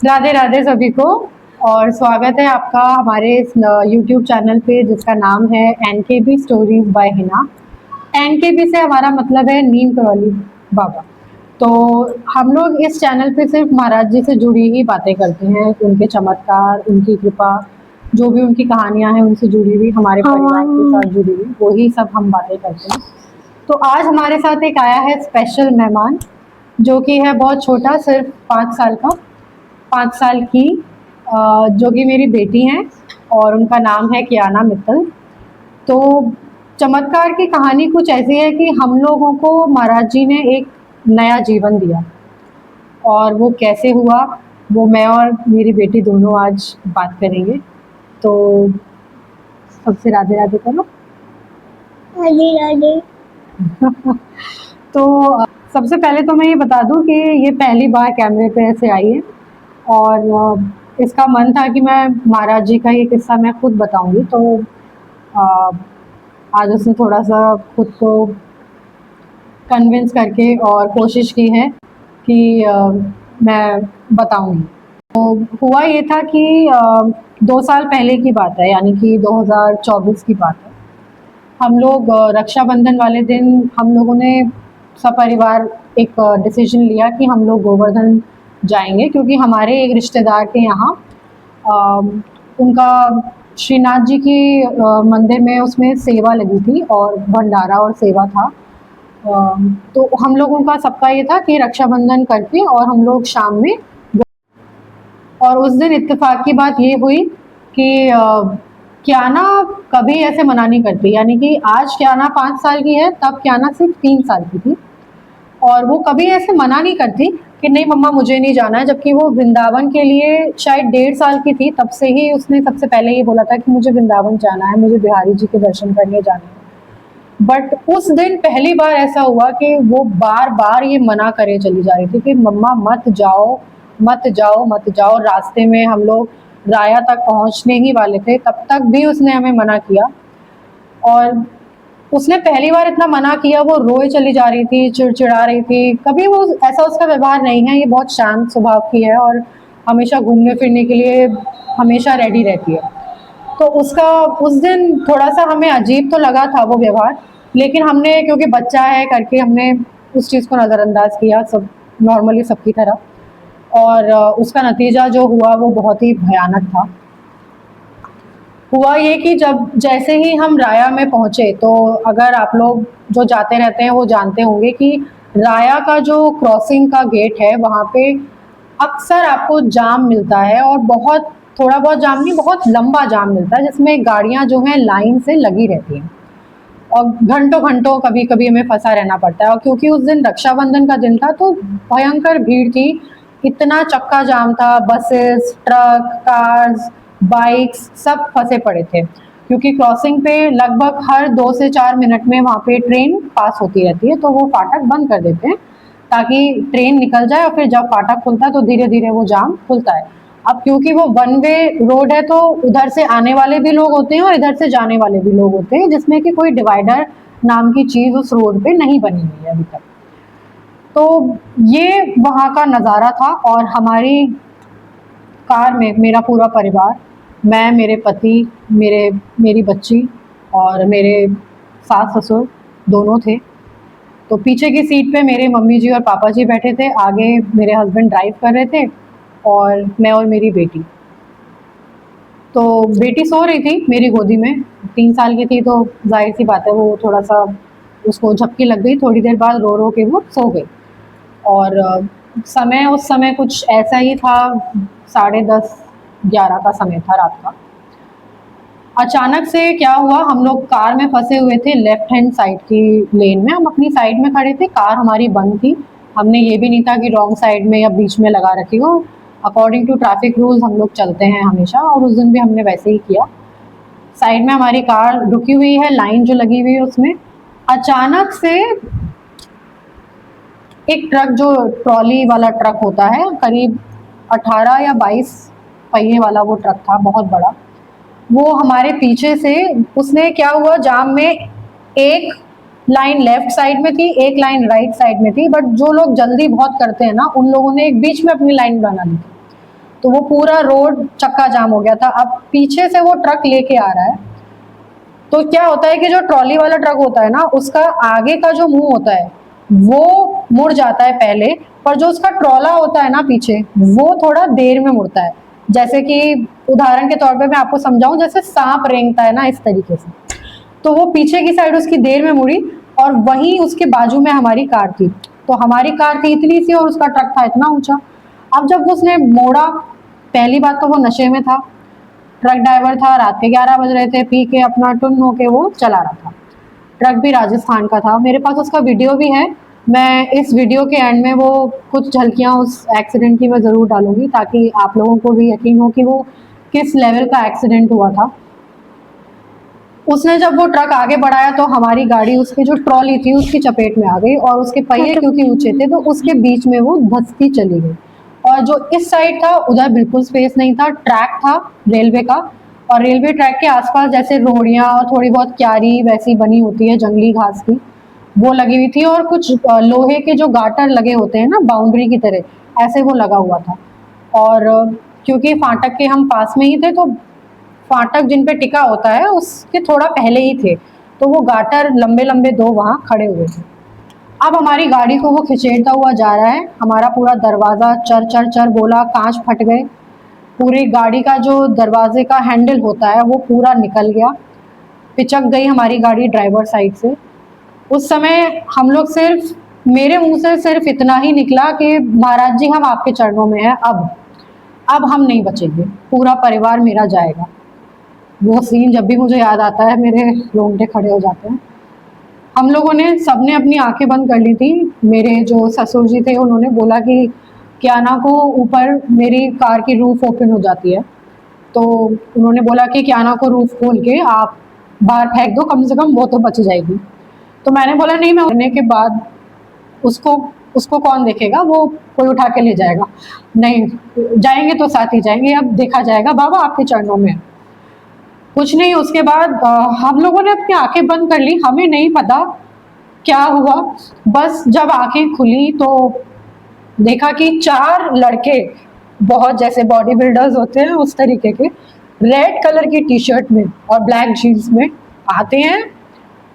राधे राधे सभी को। और स्वागत है आपका हमारे इस यूट्यूब चैनल पे जिसका नाम है एनकेबी स्टोरीज बाय हिना। एनकेबी से हमारा मतलब है नीम करौली बाबा। तो हम लोग इस चैनल पे सिर्फ महाराज जी से जुड़ी ही बातें करते हैं, उनके चमत्कार, उनकी कृपा, जो भी उनकी कहानियां हैं उनसे जुड़ी हुई, हमारे परिवार के साथ जुड़ी हुई, वही सब हम बातें करते हैं। तो आज हमारे साथ एक आया है स्पेशल मेहमान, जो कि है बहुत छोटा, सिर्फ 5 साल का, 5 साल की, जो कि मेरी बेटी हैं और उनका नाम है कियाना मित्तल। तो चमत्कार की कहानी कुछ ऐसी है कि हम लोगों को महाराज जी ने एक नया जीवन दिया, और वो कैसे हुआ वो मैं और मेरी बेटी दोनों आज बात करेंगे। तो सबसे राधे राधे करो। राधे राधे। तो सबसे पहले तो मैं ये बता दूं कि ये पहली बार कैमरे पे ऐसे आई है, और इसका मन था कि मैं महाराज जी का ये किस्सा मैं खुद बताऊंगी। तो अ, आज उसने थोड़ा सा खुद को कन्विंस करके और कोशिश की है कि मैं बताऊंगी। तो हुआ ये था कि 2 साल पहले की बात है, यानी कि 2024 की बात है। हम लोग रक्षाबंधन वाले दिन हम लोगों ने सपरिवार एक डिसीजन लिया कि हम लोग गोवर्धन जाएंगे, क्योंकि हमारे एक रिश्तेदार के यहाँ उनका श्रीनाथ जी की मंदिर में उसमें सेवा लगी थी और भंडारा और सेवा था। तो हम लोगों का सबका ये था कि रक्षाबंधन करके और हम लोग शाम में, और उस दिन इत्तेफाक की बात ये हुई कि कियाना कभी ऐसे मना नहीं करती, यानी कि आज कियाना 5 साल की है, तब कियाना सिर्फ 3 साल की थी, और वो कभी ऐसे मना नहीं करती कि नहीं मम्मा मुझे नहीं जाना है। जबकि वो वृंदावन के लिए शायद 1.5 साल की थी, तब से ही उसने सबसे पहले ये बोला था कि मुझे वृंदावन जाना है, मुझे बिहारी जी के दर्शन करने जाना है। बट उस दिन पहली बार ऐसा हुआ कि वो बार बार ये मना करे चली जा रही थी कि मम्मा मत जाओ, मत जाओ, मत जाओ। रास्ते में हम लोग राया तक पहुंचने ही वाले थे, तब तक भी उसने हमें मना किया। और उसने पहली बार इतना मना किया, वो रोए चली जा रही थी, चिड़चिड़ा रही थी। कभी वो ऐसा उसका व्यवहार नहीं है, ये बहुत शांत स्वभाव की है और हमेशा घूमने फिरने के लिए हमेशा रेडी रहती है। तो उसका उस दिन थोड़ा सा हमें अजीब तो लगा था वो व्यवहार, लेकिन हमने क्योंकि बच्चा है करके हमने उस चीज़ को नज़रअंदाज किया, सब नॉर्मली सबकी तरह। और उसका नतीजा जो हुआ वो बहुत ही भयानक था। हुआ ये कि जब जैसे ही हम राया में पहुंचे, तो अगर आप लोग जो जाते रहते हैं वो जानते होंगे कि राया का जो क्रॉसिंग का गेट है वहाँ पे अक्सर आपको जाम मिलता है, और बहुत थोड़ा बहुत जाम नहीं, बहुत लंबा जाम मिलता है, जिसमें गाड़ियां जो हैं लाइन से लगी रहती हैं और घंटों घंटों कभी कभी हमें फंसा रहना पड़ता है। और क्योंकि उस दिन रक्षाबंधन का दिन था तो भयंकर भीड़ थी, इतना चक्का जाम था, बसेस, ट्रक, कार्स, बाइक्स सब फंसे पड़े थे। क्योंकि क्रॉसिंग पे लगभग हर 2 से 4 मिनट में वहाँ पे ट्रेन पास होती रहती है, तो वो फाटक बंद कर देते हैं ताकि ट्रेन निकल जाए, और फिर जब फाटक खुलता है तो धीरे धीरे वो जाम खुलता है। अब क्योंकि वो वन वे रोड है तो उधर से आने वाले भी लोग होते हैं और इधर से जाने वाले भी लोग होते हैं, जिसमें कि कोई डिवाइडर नाम की चीज उस रोड पे नहीं बनी हुई है अभी तक। तो ये वहाँ का नज़ारा था, और हमारी कार में मेरा पूरा परिवार, मैं, मेरे पति, मेरी बच्ची और मेरे सास ससुर दोनों थे। तो पीछे की सीट पे मेरे मम्मी जी और पापा जी बैठे थे, आगे मेरे हस्बैंड ड्राइव कर रहे थे, और मैं और मेरी बेटी। तो बेटी सो रही थी मेरी गोदी में, 3 साल की थी, तो जाहिर सी बात है वो थोड़ा सा उसको झपकी लग गई, थोड़ी देर बाद रो रो के वो सो गई। और समय उस समय कुछ ऐसा ही था, 10:30-11 का समय था रात का। अचानक से क्या हुआ, हम लोग कार में फंसे हुए थे लेफ्ट हैंड साइड की लेन में, हम अपनी साइड में खड़े थे, कार हमारी बंद थी। हमने ये भी नहीं था कि रॉन्ग साइड में या बीच में लगा रखी हो। अकॉर्डिंग टू ट्रैफिक रूल्स हम लोग चलते हैं हमेशा, और उस दिन भी हमने वैसे ही किया। साइड में हमारी कार रुकी हुई है, लाइन जो लगी हुई है उसमें। अचानक से एक ट्रक, जो ट्रॉली वाला ट्रक होता है, करीब 18 या 22 पहिए वाला वो ट्रक था, बहुत बड़ा। वो हमारे पीछे से, उसने क्या हुआ, जाम में एक लाइन लेफ्ट साइड में थी, एक लाइन राइट साइड में थी, बट जो लोग जल्दी बहुत करते हैं ना, उन लोगों ने एक बीच में अपनी लाइन बना ली थी। तो वो पूरा रोड चक्का जाम हो गया था। अब पीछे से वो ट्रक लेके आ रहा है, तो क्या होता है कि जो ट्रॉली वाला ट्रक होता है ना, उसका आगे का जो मुंह होता है वो मुड़ जाता है पहले, पर जो उसका ट्रॉला होता है ना पीछे, वो थोड़ा देर में मुड़ता है। जैसे कि उदाहरण के तौर पे मैं आपको समझाऊं, जैसे सांप रेंगता है ना, इस तरीके से। तो वो पीछे की साइड उसकी देर में मुड़ी, और वहीं उसके बाजू में हमारी कार थी। तो हमारी कार थी इतनी सी और उसका ट्रक था इतना ऊंचा। अब जब उसने मोड़ा, पहली बात तो वो नशे में था, ट्रक ड्राइवर था, रात के 11 बज रहे थे, पी के अपना टुन होके वो चला रहा था। ट्रक भी राजस्थान का था, मेरे पास उसका वीडियो भी है। मैं इस वीडियो के एंड में वो कुछ झलकियां उस एक्सीडेंट की मैं ज़रूर डालूंगी, ताकि आप लोगों को भी यकीन हो कि वो किस लेवल का एक्सीडेंट हुआ था। उसने जब वो ट्रक आगे बढ़ाया तो हमारी गाड़ी उसकी जो ट्रॉली थी उसकी चपेट में आ गई, और उसके पहिए क्योंकि ऊंचे थे तो उसके बीच में वो धंसती चली गई। और जो इस साइड था उधर बिल्कुल स्पेस नहीं था, ट्रैक था रेलवे का, और रेलवे ट्रैक के आसपास जैसे रोड़ियां और थोड़ी बहुत क्यारी वैसी बनी होती है जंगली घास की, वो लगी हुई थी, और कुछ लोहे के जो गाटर लगे होते हैं ना बाउंड्री की तरह, ऐसे वो लगा हुआ था। और क्योंकि फाटक के हम पास में ही थे, तो फाटक जिन पे टिका होता है उसके थोड़ा पहले ही थे, तो वो गाटर लंबे लंबे दो वहां खड़े हुए थे। अब हमारी गाड़ी को वो खिंचेड़ता हुआ जा रहा है, हमारा पूरा दरवाजा चर चर चर बोला, कांच फट गए, पूरी गाड़ी का जो दरवाजे का हैंडल होता है वो पूरा निकल गया, पिचक गई हमारी गाड़ी ड्राइवर साइड से। उस समय हम लोग सिर्फ, मेरे मुंह से सिर्फ इतना ही निकला कि महाराज जी हम आपके चरणों में हैं, अब हम नहीं बचेंगे, पूरा परिवार मेरा जाएगा। वो सीन जब भी मुझे याद आता है मेरे रोंगटे खड़े हो जाते हैं। हम लोगों ने सबने अपनी आंखें बंद कर ली थी। मेरे जो ससुर जी थे उन्होंने बोला कि क्याना को ऊपर मेरी कार की रूफ ओपन हो जाती है, तो उन्होंने बोला कि क्याना को रूफ खोल के आप बाहर फेंक दो, कम से कम वो तो बच जाएगी। तो मैंने बोला नहीं, मैं मरने के बाद उसको उसको कौन देखेगा, वो कोई उठा के ले जाएगा, नहीं जाएंगे तो साथ ही जाएंगे, अब देखा जाएगा, बाबा आपके चरणों में। कुछ नहीं, उसके बाद हम लोगों ने अपनी आंखें बंद कर ली, हमें नहीं पता क्या हुआ। बस जब आंखें खुली तो देखा कि 4 लड़के, बहुत जैसे बॉडी बिल्डर्स होते हैं उस तरीके के, रेड कलर की टी शर्ट में और ब्लैक जीन्स में आते हैं।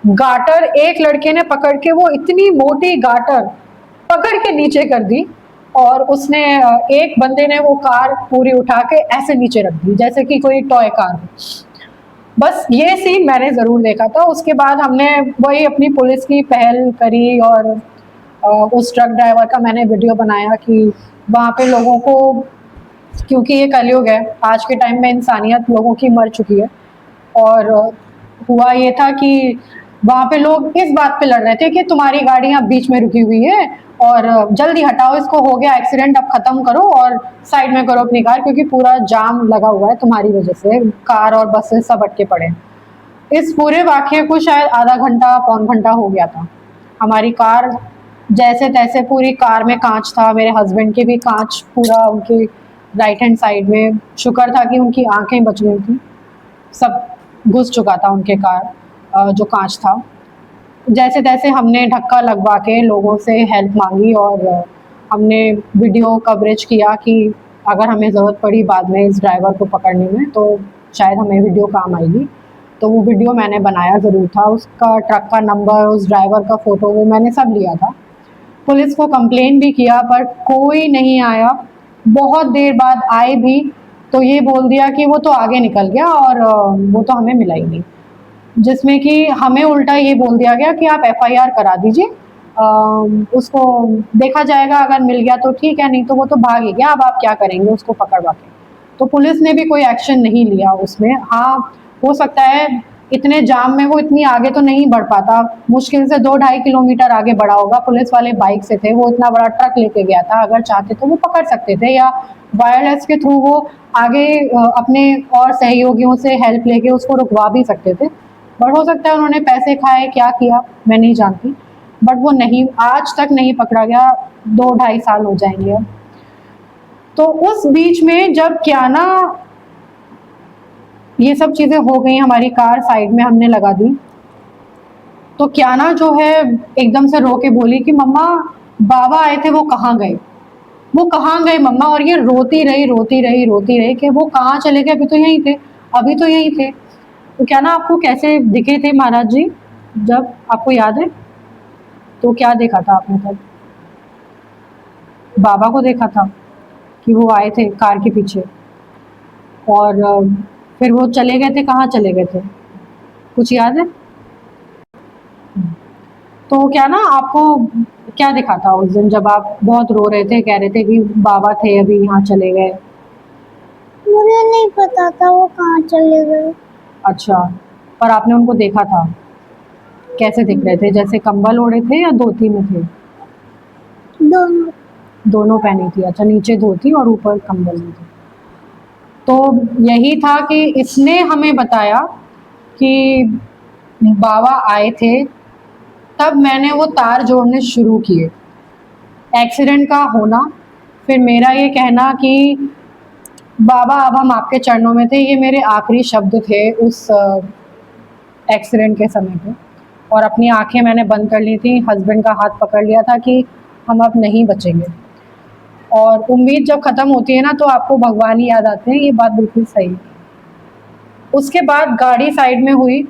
गाटर एक लड़के ने पकड़ के, वो इतनी मोटी गाटर पकड़ के नीचे कर दी, और उसने एक बंदे ने वो कार पूरी उठा के ऐसे नीचे रख दी जैसे कि कोई टॉय कार हो। बस ये सीन मैंने ज़रूर देखा था। उसके बाद हमने वही अपनी पुलिस की पहल करी, और उस ट्रक ड्राइवर का मैंने वीडियो बनाया कि वहाँ पे लोगों को, क्योंकि ये कलयुग है, आज के टाइम में इंसानियत लोगों की मर चुकी है, और हुआ ये था कि वहाँ पे लोग इस बात पे लड़ रहे थे कि तुम्हारी गाड़ी यहाँ बीच में रुकी हुई है और जल्दी हटाओ इसको, हो गया एक्सीडेंट, अब खत्म करो और साइड में करो अपनी कार, क्योंकि पूरा जाम लगा हुआ है तुम्हारी वजह से, कार और बसेस सब अटके पड़े हैं। इस पूरे वाकये को शायद आधा घंटा पौन घंटा हो गया था। हमारी कार जैसे तैसे, पूरी कार में कांच था, मेरे हस्बैंड के भी कांच पूरा उनके राइट हैंड साइड में, शुक्र था कि उनकी आंखें बच गई थी, सब घुस चुका था उनके कार जो कांच था। जैसे तैसे हमने धक्का लगवा के लोगों से हेल्प मांगी, और हमने वीडियो कवरेज किया कि अगर हमें ज़रूरत पड़ी बाद में इस ड्राइवर को पकड़ने में तो शायद हमें वीडियो काम आएगी। तो वो वीडियो मैंने बनाया ज़रूर था, उसका ट्रक का नंबर, उस ड्राइवर का फ़ोटो, वो मैंने सब लिया था। पुलिस को कंप्लेन भी किया पर कोई नहीं आया। बहुत देर बाद आए भी तो ये बोल दिया कि वो तो आगे निकल गया और वो तो हमें मिला ही नहीं, जिसमें कि हमें उल्टा ये बोल दिया गया कि आप एफआईआर करा दीजिए, उसको देखा जाएगा, अगर मिल गया तो ठीक है, नहीं तो वो तो भाग ही गया, अब आप क्या करेंगे उसको पकड़वा के। तो पुलिस ने भी कोई एक्शन नहीं लिया उसमें। हाँ, हो सकता है इतने जाम में वो इतनी आगे तो नहीं बढ़ पाता, मुश्किल से 2-2.5 किलोमीटर आगे बढ़ा होगा। पुलिस वाले बाइक से थे, वो इतना बड़ा ट्रक लेके गया था, अगर चाहते तो वो पकड़ सकते थे, या वायरलेस के थ्रू वो आगे अपने और सहयोगियों से हेल्प लेके उसको रुकवा भी सकते थे। बट हो सकता है उन्होंने पैसे खाए, क्या किया मैं नहीं जानती, बट वो नहीं, आज तक नहीं पकड़ा गया, 2-2.5 साल हो जाएंगे अब। तो उस बीच में जब क्याना, ये सब चीज़ें हो गई, हमारी कार साइड में हमने लगा दी, तो क्याना जो है एकदम से रो के बोली कि मम्मा बाबा आए थे वो कहाँ गए। वो कहाँ गए मम्मा, और ये रोती रही रोती रही रोती रही कि वो कहाँ चले गए, अभी तो यहीं थे, अभी तो यहीं थे। तो क्या ना आपको कैसे दिखे थे महाराज जी, जब आपको याद है? तो क्या देखा था आपने तब? बाबा को देखा था कि वो आए थे कार के पीछे, और फिर वो चले गए थे, कहाँ चले गए थे, कुछ याद है? तो क्या ना आपको क्या दिखा था उस दिन जब आप बहुत रो रहे थे, कह रहे थे कि बाबा थे अभी यहाँ चले गए? मुझे नहीं पता था वो कहाँ चले गए। अच्छा, पर आपने उनको देखा था, कैसे दिख रहे थे, जैसे कंबल ओढ़े थे या धोती में थे? दोनों। दोनों पहनी थी, अच्छा, नीचे धोती और ऊपर कंबल में थी। तो यही था कि इसने हमें बताया कि बाबा आए थे, तब मैंने वो तार जोड़ने शुरू किए। एक्सीडेंट का होना, फिर मेरा ये कहना कि बाबा अब हम आपके चरणों में थे, ये मेरे आखिरी शब्द थे उस एक्सीडेंट के समय पे। और अपनी आंखें मैंने बंद कर ली थी, हस्बैंड का हाथ पकड़ लिया था कि हम अब नहीं बचेंगे। और उम्मीद जब ख़त्म होती है ना तो आपको भगवान ही याद आते हैं, ये बात बिल्कुल सही है। उसके बाद गाड़ी साइड में हुई।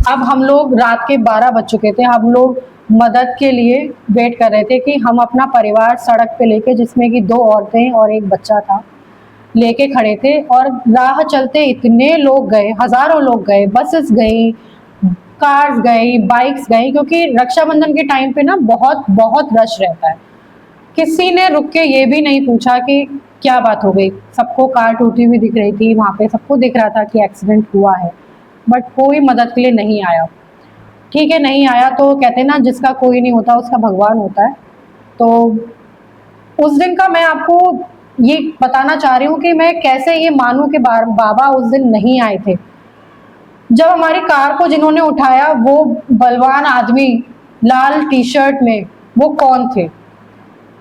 अब हम लोग रात के 12 बज चुके थे, हम लोग मदद के लिए वेट कर रहे थे कि हम अपना परिवार सड़क पे लेके, जिसमें कि 2 औरतें और एक बच्चा था, लेके खड़े थे। और राह चलते इतने लोग गए, हज़ारों लोग गए, बसेस गई, कार्स गई, बाइक्स गई, क्योंकि रक्षाबंधन के टाइम पे ना बहुत बहुत रश रहता है। किसी ने रुक के ये भी नहीं पूछा कि क्या बात हो गई। सबको कार टूटी हुई दिख रही थी वहाँ पे, सबको दिख रहा था कि एक्सीडेंट हुआ है, बट कोई मदद के लिए नहीं आया। ठीक है, नहीं आया तो कहते हैं ना, जिसका कोई नहीं होता उसका भगवान होता है। तो उस दिन का मैं आपको ये बताना चाह रही हूँ कि मैं कैसे ये मानूं कि बाबा उस दिन नहीं आए थे। जब हमारी कार को जिन्होंने उठाया, वो बलवान आदमी लाल टी शर्ट में, वो कौन थे?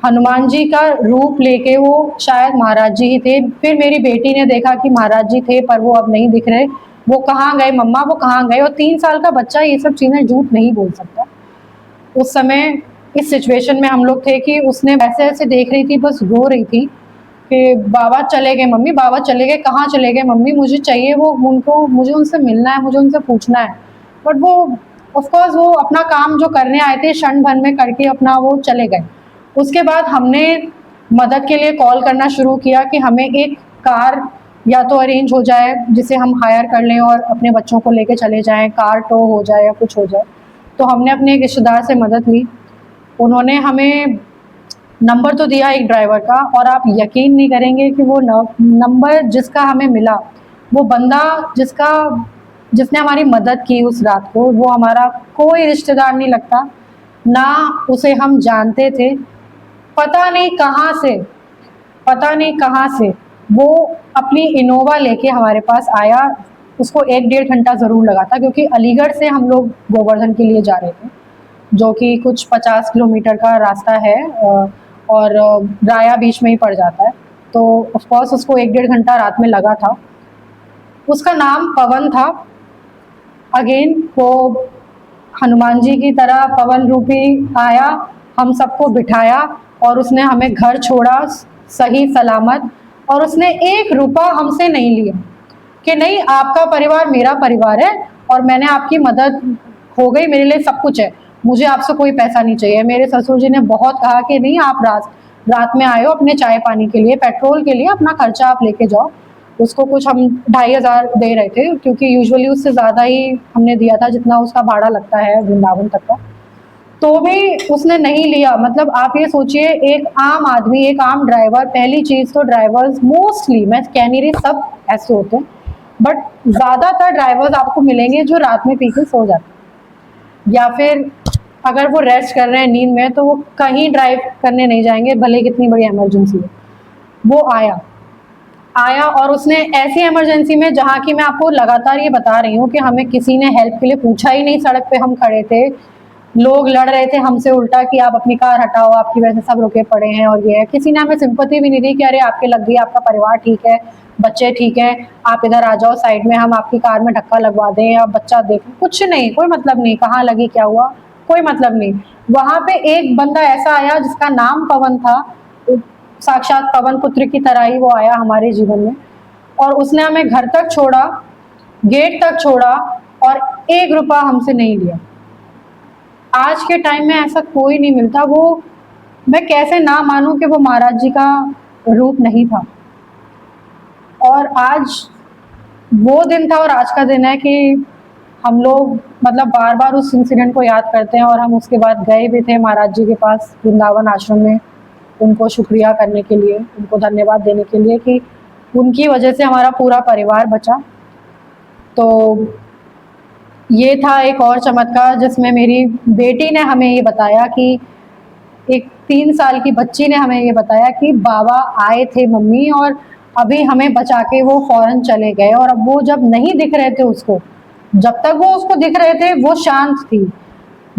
हनुमान जी का रूप लेके वो शायद महाराज जी ही थे। फिर मेरी बेटी ने देखा कि महाराज जी थे पर वो अब नहीं दिख रहे। वो कहाँ गए मम्मा, वो कहाँ गए? और 3 साल का बच्चा ये सब चीज़ें झूठ नहीं बोल सकता। उस समय इस सिचुएशन में हम लोग थे कि उसने वैसे ऐसे देख रही थी, बस रो रही थी कि बाबा चले गए मम्मी, बाबा चले गए, कहाँ चले गए मम्मी, मुझे चाहिए वो, उनको, मुझे उनसे मिलना है, मुझे उनसे पूछना है। बट वो ऑफ कोर्स वो अपना काम जो करने आए थे क्षण भर में करके अपना वो चले गए। उसके बाद हमने मदद के लिए कॉल करना शुरू किया कि हमें एक कार या तो अरेंज हो जाए जिसे हम हायर कर लें और अपने बच्चों को लेके चले जाएं, कार टो हो जाए या कुछ हो जाए। तो हमने अपने एक रिश्तेदार से मदद ली। उन्होंने हमें नंबर तो दिया एक ड्राइवर का, और आप यकीन नहीं करेंगे कि वो नंबर जिसका हमें मिला, वो बंदा जिसने हमारी मदद की उस रात को, वो हमारा कोई रिश्तेदार नहीं लगता, ना उसे हम जानते थे। पता नहीं कहाँ से, पता नहीं कहाँ से वो अपनी इनोवा लेके हमारे पास आया। उसको 1-1.5 घंटा ज़रूर लगा था, क्योंकि अलीगढ़ से हम लोग गोवर्धन के लिए जा रहे थे, जो कि कुछ 50 किलोमीटर का रास्ता है, और राया बीच में ही पड़ जाता है। तो ऑफ कोर्स उसको 1-1.5 घंटा रात में लगा था। उसका नाम पवन था। अगेन वो हनुमान जी की तरह पवन रूपी आया, हम सबको बिठाया, और उसने हमें घर छोड़ा सही सलामत। और उसने 1 रुपया हमसे नहीं लिया कि नहीं, आपका परिवार मेरा परिवार है और मैंने आपकी मदद हो गई, मेरे लिए सब कुछ है, मुझे आपसे कोई पैसा नहीं चाहिए। मेरे ससुर जी ने बहुत कहा कि नहीं, आप रात में आए हो अपने चाय पानी के लिए, पेट्रोल के लिए, अपना खर्चा आप लेके जाओ। उसको कुछ हम 2,500 दे रहे थे, क्योंकि यूजुअली उससे ज़्यादा ही हमने दिया था जितना उसका भाड़ा लगता है वृंदावन तक का। तो भी उसने नहीं लिया। मतलब आप ये सोचिए, एक आम आदमी, एक आम ड्राइवर, पहली चीज़ तो ड्राइवर्स मोस्टली, मैं कह नहीं रही सब ऐसे होते हैं, बट ज़्यादातर ड्राइवर्स आपको मिलेंगे जो रात में पी के सो जाते हैं, या फिर अगर वो रेस्ट कर रहे हैं नींद में, तो वो कहीं ड्राइव करने नहीं जाएंगे, भले कितनी बड़ी इमरजेंसी हो। वो आया और उसने ऐसी इमरजेंसी में, जहाँ की मैं आपको लगातार ये बता रही हूँ कि हमें किसी ने हेल्प के लिए पूछा ही नहीं। सड़क पे हम खड़े थे, लोग लड़ रहे थे हमसे उल्टा कि आप अपनी कार हटाओ, आपकी वजह से सब रुके पड़े हैं, और ये है। किसी ने हमें सिंपैथी भी नहीं दी कि अरे आपके लग गई, आपका परिवार ठीक है, बच्चे ठीक है, आप इधर आ जाओ साइड में, हम आपकी कार में धक्का लगवा दें या बच्चा देख, कुछ नहीं, कोई मतलब नहीं, कहाँ लगी क्या हुआ, कोई मतलब नहीं। वहां पे एक बंदा ऐसा आया जिसका नाम पवन था, साक्षात पवन पुत्र की तरह ही वो आया हमारे जीवन में, और उसने हमें घर तक छोड़ा, गेट तक छोड़ा, और 1 रुपया हमसे नहीं लिया। आज के टाइम में ऐसा कोई नहीं मिलता। वो मैं कैसे ना मानूं कि वो महाराज जी का रूप नहीं था। और आज वो दिन था और आज का दिन है कि हम लोग मतलब बार बार उस इंसिडेंट को याद करते हैं, और हम उसके बाद गए भी थे महाराज जी के पास वृंदावन आश्रम में, उनको शुक्रिया करने के लिए, उनको धन्यवाद देने के लिए कि उनकी वजह से हमारा पूरा परिवार बचा। तो ये था एक और चमत्कार जिसमें मेरी बेटी ने हमें ये बताया कि एक 3 साल की बच्ची ने हमें ये बताया कि बाबा आए थे मम्मी, और अभी हमें बचा के वो फौरन चले गए। और अब वो जब नहीं दिख रहे थे उसको, जब तक वो उसको दिख रहे थे वो शांत थी,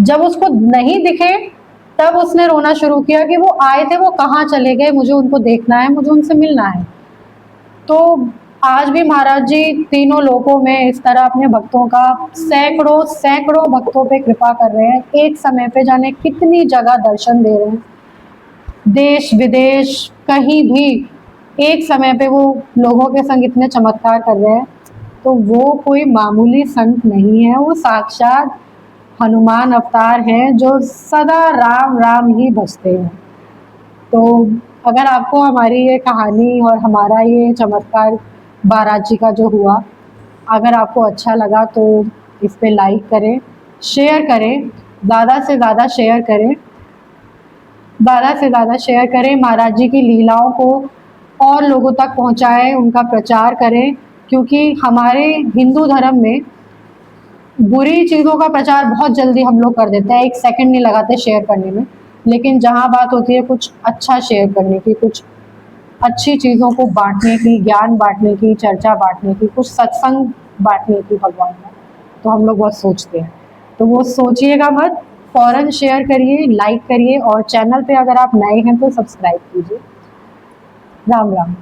जब उसको नहीं दिखे तब उसने रोना शुरू किया कि वो आए थे, वो कहाँ चले गए, मुझे उनको देखना है, मुझे उनसे मिलना है। तो आज भी महाराज जी तीनों लोकों में इस तरह अपने भक्तों का सैकड़ों सैकड़ों भक्तों पे कृपा कर रहे हैं। एक समय पे जाने कितनी जगह दर्शन दे रहे हैं, देश विदेश कहीं भी एक समय पे वो लोगों के संग इतने चमत्कार कर रहे हैं। तो वो कोई मामूली संत नहीं है, वो साक्षात हनुमान अवतार हैं जो सदा राम राम ही भजते हैं। तो अगर आपको हमारी ये कहानी और हमारा ये चमत्कार बारात जी का जो हुआ, अगर आपको अच्छा लगा तो इस पे लाइक करें, शेयर करें, ज़्यादा से ज़्यादा शेयर करें, ज़्यादा से ज़्यादा शेयर करें। महाराज जी की लीलाओं को और लोगों तक पहुंचाएं, उनका प्रचार करें, क्योंकि हमारे हिंदू धर्म में बुरी चीज़ों का प्रचार बहुत जल्दी हम लोग कर देते हैं, 1 सेकंड नहीं लगाते शेयर करने में। लेकिन जहाँ बात होती है कुछ अच्छा शेयर करने की, कुछ अच्छी चीज़ों को बांटने की, ज्ञान बांटने की, चर्चा बांटने की, कुछ सत्संग बांटने की भगवान का, तो हम लोग बहुत सोचते हैं। तो वो सोचिएगा मत, फ़ौरन शेयर करिए, लाइक करिए, और चैनल पे अगर आप नए हैं तो सब्सक्राइब कीजिए। राम राम।